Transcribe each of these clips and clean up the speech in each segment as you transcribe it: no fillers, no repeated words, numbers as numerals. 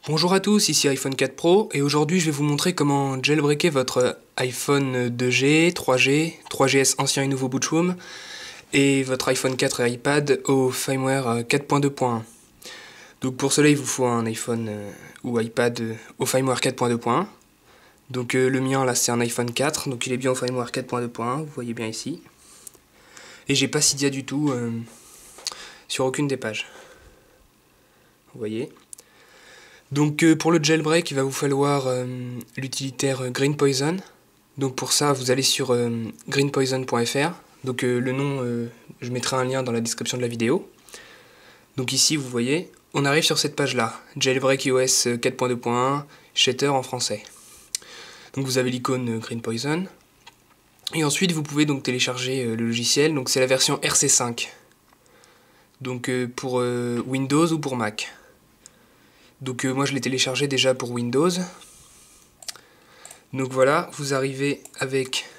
Bonjour à tous, ici iPhone 4 Pro et aujourd'hui je vais vous montrer comment jailbreaker votre iPhone 2G, 3G, 3GS ancien et nouveau Bootroom et votre iPhone 4 et iPad au firmware 4.2.1. Donc pour cela il vous faut un iPhone ou iPad au firmware 4.2.1. Donc le mien là c'est un iPhone 4, donc il est bien au firmware 4.2.1, vous voyez bien ici. Et j'ai pas Cydia du tout sur aucune des pages. Vous voyez. Donc pour le jailbreak, il va vous falloir l'utilitaire Green Poison. Donc pour ça, vous allez sur greenpoison.fr. Donc le nom, je mettrai un lien dans la description de la vidéo. Donc ici, vous voyez, on arrive sur cette page-là. Jailbreak iOS 4.2.1, Shatter en français. Donc vous avez l'icône Green Poison. Et ensuite, vous pouvez donc télécharger le logiciel. Donc c'est la version RC5. Donc pour Windows ou pour Mac. Donc moi je l'ai téléchargé déjà pour Windows. Donc voilà, vous arrivez avec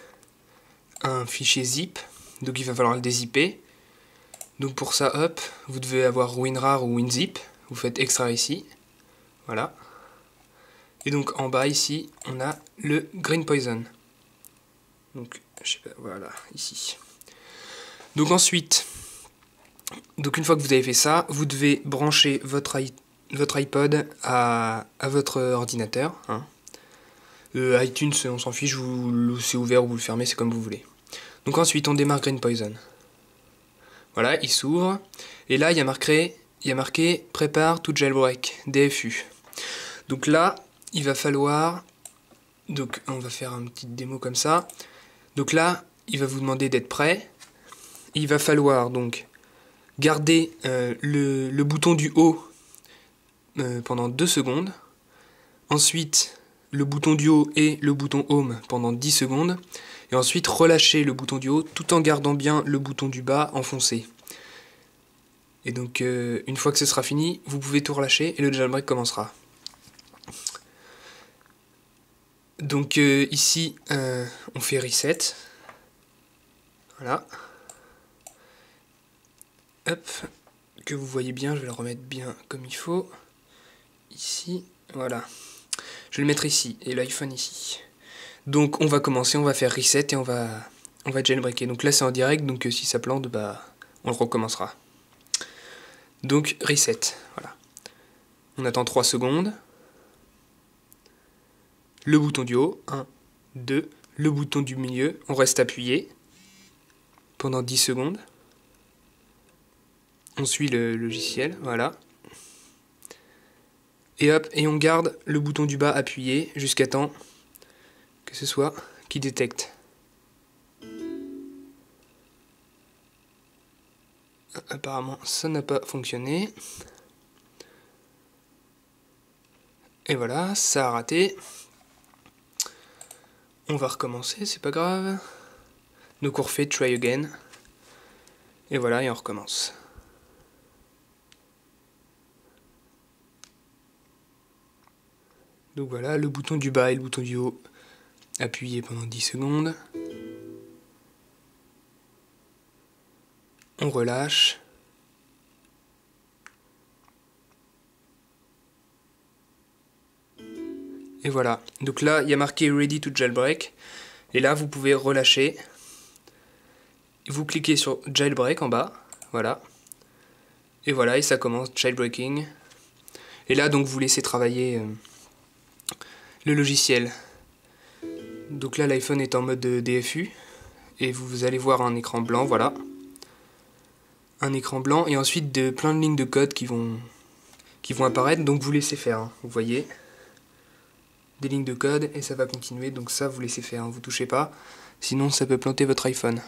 un fichier zip. Donc il va falloir le dézipper. Donc pour ça, hop, vous devez avoir WinRAR ou WinZip. Vous faites extraire ici. Voilà. Et donc en bas ici, on a le Green Poison. Donc je sais pas, voilà, ici. Donc ensuite, donc une fois que vous avez fait ça, vous devez brancher votre iPod à votre ordinateur. Hein. iTunes, on s'en fiche, c'est ouvert ou vous le fermez, c'est comme vous voulez. Donc ensuite, on démarre Green Poison. Voilà, il s'ouvre. Et là, il y a marqué Prépare to jailbreak, DFU. Donc là, il va falloir... Donc on va faire une petite démo comme ça. Donc là, il va vous demander d'être prêt. Il va falloir donc garder le bouton du haut pendant 2 secondes. Ensuite, le bouton du haut et le bouton Home pendant 10 secondes. Et ensuite, relâcher le bouton du haut tout en gardant bien le bouton du bas enfoncé. Et donc, une fois que ce sera fini, vous pouvez tout relâcher et le jailbreak commencera. Donc ici, on fait reset. Voilà. Hop, que vous voyez bien, je vais le remettre bien comme il faut. Ici, voilà. Je vais le mettre ici, et l'iPhone ici. Donc on va commencer, on va faire reset et on va jailbreaker. Donc là c'est en direct, donc si ça plante, bah on le recommencera. Donc reset, voilà. On attend 3 secondes. Le bouton du haut, 1, 2. Le bouton du milieu, on reste appuyé pendant 10 secondes. On suit le logiciel, voilà. Et hop, et on garde le bouton du bas appuyé jusqu'à temps que ce soit qui détecte. Apparemment, ça n'a pas fonctionné. Et voilà, ça a raté. On va recommencer, c'est pas grave. Donc on refait try again. Et voilà, et on recommence. Donc voilà, le bouton du bas et le bouton du haut appuyé pendant 10 secondes. On relâche. Et voilà. Donc là, il y a marqué Ready to jailbreak. Et là, vous pouvez relâcher. Vous cliquez sur Jailbreak en bas. Voilà. Et voilà, et ça commence jailbreaking. Et là, donc, vous laissez travailler le logiciel. Donc là, l'iPhone est en mode DFU. Et vous allez voir un écran blanc, voilà. Un écran blanc et ensuite plein de lignes de code qui vont apparaître. Donc vous laissez faire, hein, vous voyez. Des lignes de code et ça va continuer. Donc ça, vous laissez faire, hein, vous touchez pas. Sinon, ça peut planter votre iPhone.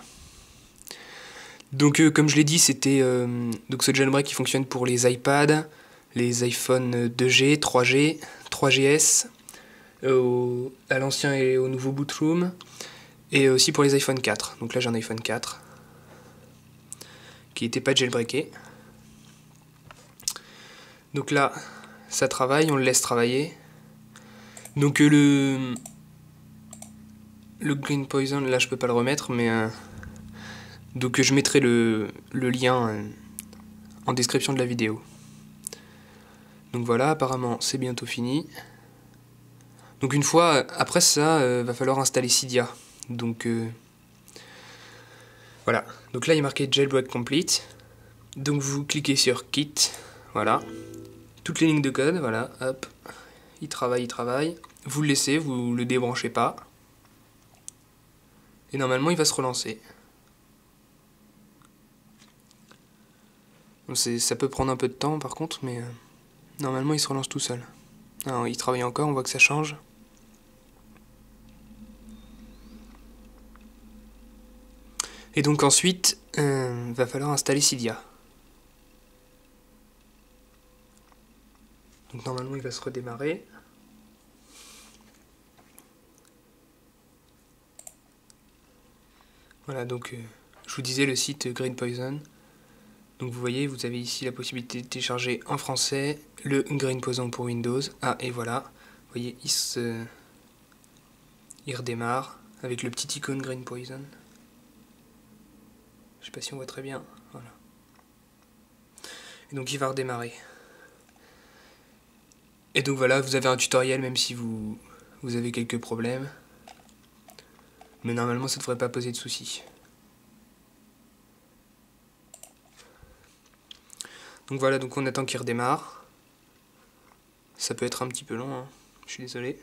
Donc comme je l'ai dit, c'était donc ce jailbreak qui fonctionne pour les iPads, les iPhone 2G, 3G, 3GS, à l'ancien et au nouveau Bootroom, et aussi pour les iPhone 4. Donc là j'ai un iPhone 4 qui n'était pas jailbreaké. Donc là, ça travaille, on le laisse travailler. Donc le Green Poison, là je peux pas le remettre, mais donc je mettrai le lien en description de la vidéo. Donc voilà, apparemment c'est bientôt fini. Donc une fois, après ça, va falloir installer Cydia. Donc voilà, donc là il est marqué Jailbreak Complete. Donc vous cliquez sur Kit, voilà. Toutes les lignes de code, voilà, hop. Il travaille. Vous le laissez, vous le débranchez pas. Et normalement il va se relancer. Donc ça peut prendre un peu de temps par contre, mais normalement il se relance tout seul. Alors il travaille encore, on voit que ça change. Et donc ensuite, va falloir installer Cydia. Donc normalement il va se redémarrer. Voilà, donc je vous disais le site Green Poison. Donc vous voyez, vous avez ici la possibilité de télécharger en français le Green Poison pour Windows. Ah, et voilà, vous voyez, il redémarre avec le petit icône Green Poison. Je sais pas si on voit très bien, voilà. Et donc il va redémarrer. Et donc voilà, vous avez un tutoriel même si vous avez quelques problèmes. Mais normalement ça ne devrait pas poser de soucis. Donc voilà, donc on attend qu'il redémarre. Ça peut être un petit peu long, hein. Je suis désolé.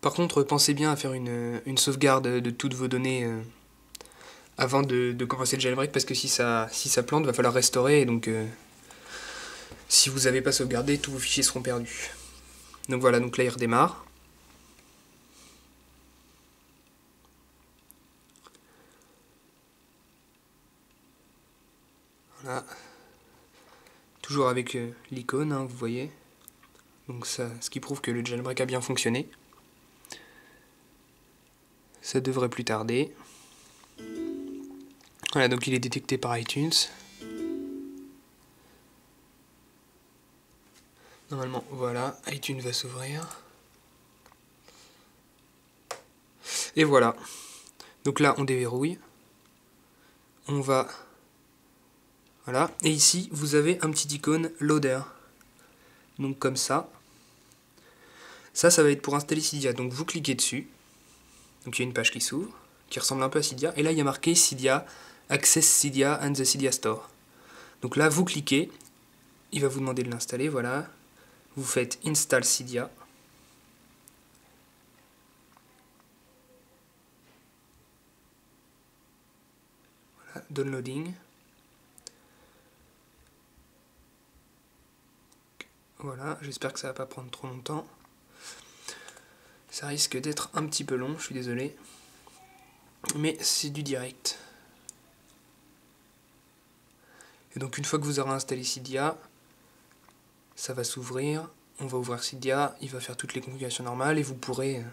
Par contre, pensez bien à faire une sauvegarde de toutes vos données avant de commencer le jailbreak, parce que si ça plante, va falloir restaurer, et donc si vous n'avez pas sauvegardé, tous vos fichiers seront perdus. Donc voilà, donc là il redémarre. Voilà. Toujours avec l'icône, hein, vous voyez. Donc ça, ce qui prouve que le jailbreak a bien fonctionné. Ça devrait plus tarder. Voilà, donc il est détecté par iTunes. Normalement, voilà, iTunes va s'ouvrir. Et voilà. Donc là, on déverrouille. On va... Voilà. Et ici, vous avez un petit icône Loader. Donc comme ça. Ça va être pour installer Cydia. Donc vous cliquez dessus. Donc il y a une page qui s'ouvre, qui ressemble un peu à Cydia. Et là, il y a marqué Cydia, Access Cydia and the Cydia Store. Donc là, vous cliquez. Il va vous demander de l'installer, voilà. Vous faites Install Cydia. Voilà, downloading. Voilà, j'espère que ça va pas prendre trop longtemps. Ça risque d'être un petit peu long, je suis désolé. Mais c'est du direct. Et donc une fois que vous aurez installé Cydia, ça va s'ouvrir. On va ouvrir Cydia, il va faire toutes les configurations normales et vous pourrez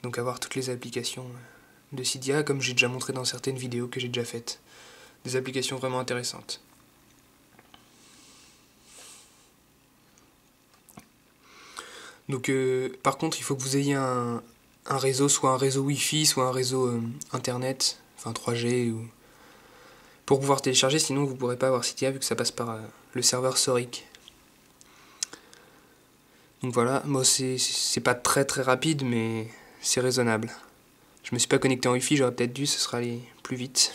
donc avoir toutes les applications de Cydia, comme j'ai déjà montré dans certaines vidéos que j'ai déjà faites. Des applications vraiment intéressantes. Donc par contre, il faut que vous ayez un réseau, soit un réseau Wi-Fi, soit un réseau Internet, enfin 3G, pour pouvoir télécharger, sinon vous ne pourrez pas avoir Cydia vu que ça passe par le serveur Soric. Donc voilà, moi c'est pas très rapide, mais c'est raisonnable. Je me suis pas connecté en Wi-Fi, j'aurais peut-être dû, ce serait allé plus vite.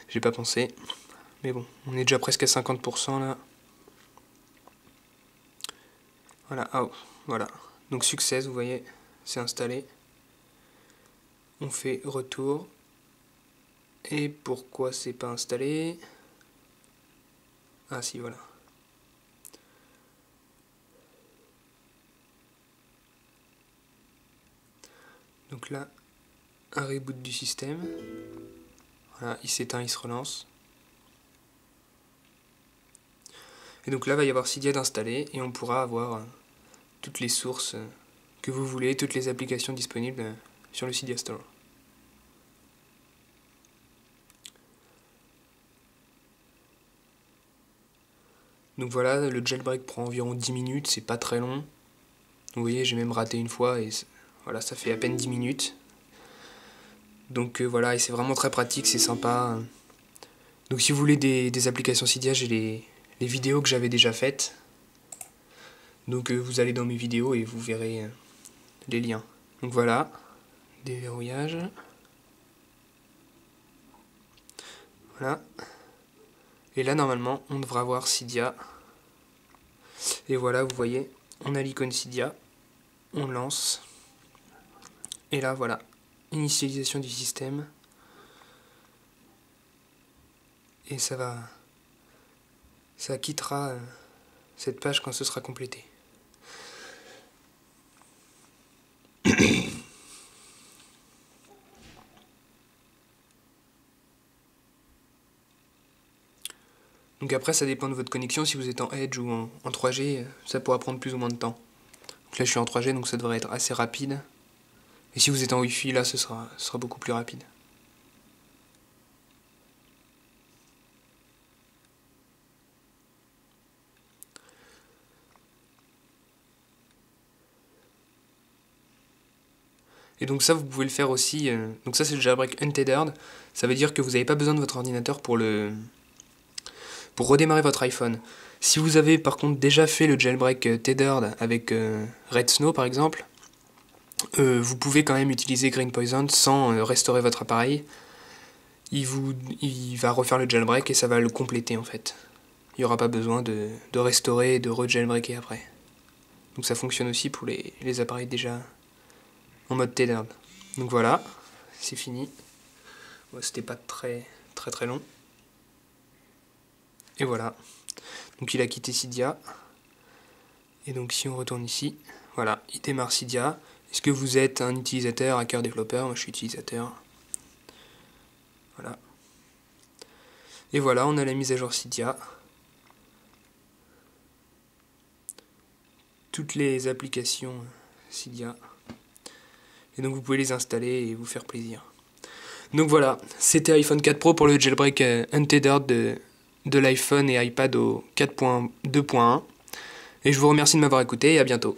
J'ai pas pensé. Mais bon, on est déjà presque à 50% là. Voilà, oh, voilà. Donc success, vous voyez, c'est installé. On fait retour. Et pourquoi c'est pas installé? Ah si, voilà. Donc là, un reboot du système. Voilà, il s'éteint, il se relance. Et donc là, il va y avoir Cydia d'installer et on pourra avoir toutes les sources que vous voulez, toutes les applications disponibles sur le Cydia Store. Donc voilà, le jailbreak prend environ 10 minutes, c'est pas très long. Vous voyez, j'ai même raté une fois et voilà, ça fait à peine 10 minutes. Donc voilà, et c'est vraiment très pratique, c'est sympa. Donc si vous voulez des applications Cydia, j'ai les vidéos que j'avais déjà faites. Donc vous allez dans mes vidéos et vous verrez les liens. Donc voilà, déverrouillage. Voilà. Et là normalement on devra avoir Cydia. Et voilà, vous voyez, on a l'icône Cydia. On lance. Et là voilà, initialisation du système. Et ça quittera cette page quand ce sera complété. Donc après ça dépend de votre connexion, si vous êtes en Edge ou en 3G, ça pourra prendre plus ou moins de temps. Donc là je suis en 3G donc ça devrait être assez rapide. Et si vous êtes en Wi-Fi, là ce sera beaucoup plus rapide. Et donc ça vous pouvez le faire aussi, donc ça c'est le jailbreak untethered, ça veut dire que vous n'avez pas besoin de votre ordinateur pour redémarrer votre iPhone. Si vous avez par contre déjà fait le jailbreak tethered avec Red Snow par exemple, vous pouvez quand même utiliser Green Poison sans restaurer votre appareil. Il va refaire le jailbreak et ça va le compléter en fait. Il n'y aura pas besoin de restaurer et de re-jailbreaker après. Donc ça fonctionne aussi pour les appareils déjà en mode tethered. Donc voilà, c'est fini. Bon, c'était pas très long. Et voilà. Donc il a quitté Cydia. Et donc si on retourne ici, voilà, il démarre Cydia. Est-ce que vous êtes un utilisateur, hacker, développeur? Moi je suis utilisateur. Voilà. Et voilà, on a la mise à jour Cydia. Toutes les applications Cydia. Et donc vous pouvez les installer et vous faire plaisir. Donc voilà, c'était iPhone 4 Pro pour le jailbreak untethered de l'iPhone et iPad au 4.2.1. Et je vous remercie de m'avoir écouté et à bientôt.